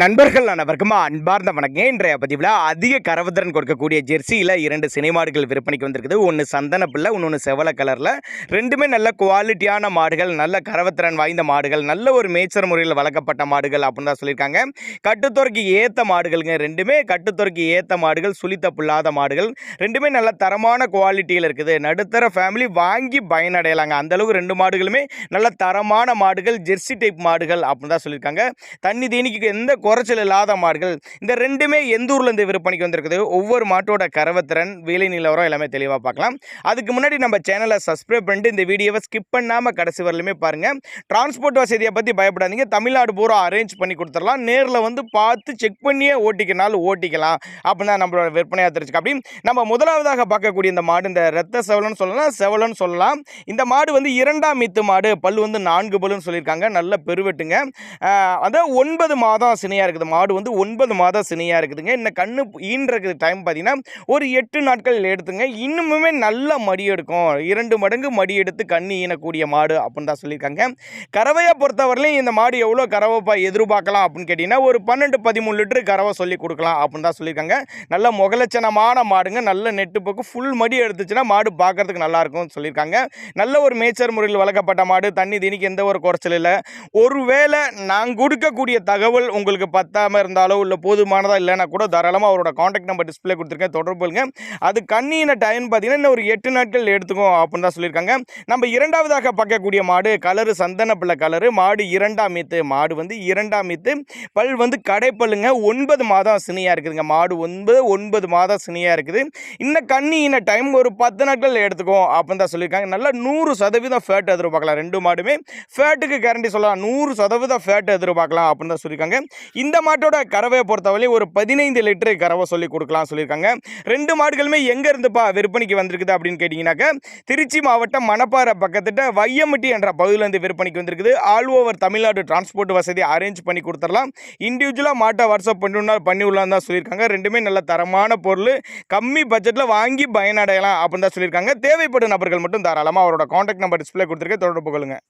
நண்பர்கள் அனைவருக்கும் அன்பார்ந்த வணக்கம். இன்றைய பதிவில் அதிக கரவுத்திறன் கொடுக்கக்கூடிய ஜெர்சியில் 2 சினைமாடுகள் விற்பனைக்கு வந்திருக்குது. ஒன்று சந்தன பிள்ளை, இன்னொன்று செவல கலரில். ரெண்டுமே நல்ல குவாலிட்டியான மாடுகள், நல்ல கரவுத்திறன் வாய்ந்த மாடுகள், நல்ல ஒரு மேய்ச்சல் முறையில் வளர்க்கப்பட்ட மாடுகள் அப்படின்னு தான் சொல்லியிருக்காங்க. கட்டுத்துறைக்கு ஏற்ற மாடுகள்ங்க. ரெண்டுமே கட்டுத்துறைக்கு ஏற்ற மாடுகள், சுழித்த புல்லாத மாடுகள். ரெண்டுமே நல்ல தரமான குவாலிட்டியில் இருக்குது. நடுத்தர ஃபேமிலி வாங்கி பயனடையலாங்க. அந்தளவுக்கு 2 மாடுகளுமே நல்ல தரமான மாடுகள், ஜெர்சி டைப் மாடுகள் அப்படின்னு தான் சொல்லியிருக்காங்க. தண்ணி தீனிக்கு எந்த குறைச்சல் இல்லாத மாடுகள். இந்த ரெண்டுமே எந்த ஊர்லேருந்து விற்பனைக்கு வந்திருக்குது, ஒவ்வொரு மாட்டோட கறவைத்திறன், விலை நிலவரம் எல்லாமே தெளிவாக பார்க்கலாம். அதுக்கு முன்னாடி நம்ம சேனலை சப்ஸ்கிரைப் பண்ணிட்டு இந்த வீடியோவை ஸ்கிப் பண்ணாமல் கடைசி வரலுமே பாருங்கள். டிரான்ஸ்போர்ட் வசதியை பற்றி பயப்படாதீங்க. தமிழ்நாடு பூரா அரேஞ்ச் பண்ணி கொடுத்துடலாம். நேரில் வந்து பார்த்து செக் பண்ணியே ஓட்டிக்கனாலும் ஓட்டிக்கலாம் அப்படின்னு தான் நம்மளோட விற்பனையாக தெரிஞ்சுக்க. அப்படி நம்ம முதலாவதாக பார்க்கக்கூடிய இந்த மாடு இந்த ரத்த செவலன்னு சொல்லலாம், செவலன்னு சொல்லலாம். இந்த மாடு வந்து 2ஆம் மீத்து மாடு. பல் வந்து 4 பல்லுன்னு சொல்லியிருக்காங்க. நல்ல பெருவெட்டுங்க. அதான் 9 மாதம் சினையாக இருக்குது. மாடு வந்து 9 மாதம் சினையாக இருக்குதுங்க. இந்த கண்ணு ஈன்றதுக்கு டைம் பார்த்தீங்கன்னா ஒரு 8 நாட்கள் எடுத்துங்க. இன்னுமுமே நல்ல மடி எடுக்கும். 2 மடங்கு மடி எடுத்து கண்ணு ஈனக்கூடிய மாடு அப்படின்னு தான் சொல்லியிருக்காங்க. கறவையை பொறுத்தவரையிலையும் இந்த மாடு எவ்வளோ கறவைப்பா எதிர்பார்க்கலாம் அப்படின்னு கேட்டிங்கன்னா ஒரு 12-13 லிட்டரு கறவை சொல்லி கொடுக்கலாம் அப்படின்னு தான் சொல்லியிருக்காங்க. நல்ல முகலட்சணமான மாடுங்க. நல்ல நெட்டு போக்கு ஃபுல் மடி எடுத்துச்சுன்னா மாடு பார்க்கறதுக்கு நல்லாயிருக்கும்னு சொல்லியிருக்காங்க. நல்ல ஒரு மேய்ச்சல் முறையில் வளர்க்கப்பட்ட மாடு. தண்ணி தீனிக்கு எந்த ஒரு குறைச்சல் இல்லை. ஒருவேளை நான் கொடுக்கக்கூடிய தகவல் உங்களுக்கு பத்தாமல் இருந்தாலோ இல்லை போதுமானதாக இல்லைன்னா கூட தாராளமாக அவரோட காண்டாக்ட் நம்பர் டிஸ்பிளே கொடுத்துருக்கேன், தொடர்புங்க. அது கண்ணின டைம் பார்த்தீங்கன்னா இன்னும் ஒரு 8 நாட்கள் எடுத்துக்கும் அப்படின்னு தான் சொல்லியிருக்காங்க. நம்ம இரண்டாவதாக பார்க்கக்கூடிய மாடு கலரு சந்தன பிள்ளை கலரு. மாடு 2ஆம் மீத்து. மாடு வந்து 2ஆம் மீத்து. பல் வந்து கடைப்பல்லுங்க. 9 மாதம் சினையாக இருக்குதுங்க. மாடு 9 மாதம் சினையாக இருக்குது. இன்னும் கண்ணின டைம் ஒரு 10 நாட்கள் எடுத்துக்கும் அப்படின்னு தான் சொல்லியிருக்காங்க. நல்லா 100% ஃபேட் எதிர்பார்க்கலாம். 2 மாடுமே ஃபேட்டுக்கு கேரண்டி சொல்லலாம். 100% ஃபேட் எதிர்பார்க்கலாம் அப்படின்னு தான் சொல்லியிருக்காங்க. இந்த மாட்டோட கறவையை பொறுத்தவரை ஒரு 15 லிட்டரு கறவை சொல்லி கொடுக்கலாம் சொல்லியிருக்காங்க. 2 மாடுகளுமே எங்கே இருந்துப்பா விற்பனைக்கு வந்திருக்குது அப்படின்னு கேட்டிங்கனாக்கா திருச்சி மாவட்டம் மணப்பாறை பக்கத்துட்ட வையம்பட்டி என்ற பகுதியிலேருந்து விற்பனைக்கு வந்திருக்குது. ஆல் ஓவர் தமிழ்நாடு டிரான்ஸ்போர்ட் வசதி அரேஞ்ச் பண்ணி கொடுத்துடலாம். இண்டிவிஜுவலாக மாட்டை வாட்ஸ்அப் பண்ணி உள்ளான்னு தான் சொல்லியிருக்காங்க. ரெண்டுமே நல்ல தரமான பொருள், கம்மி பட்ஜெட்டில் வாங்கி பயனடையலாம் அப்படின்னு தான் சொல்லியிருக்காங்க. தேவைப்படும் நபர்கள் மட்டும் தாராளமாக அவரோட காண்டாக்ட் நம்பர் டிஸ்பிளே கொடுத்துருக்க தொடர்பு கொள்ளுங்கள்.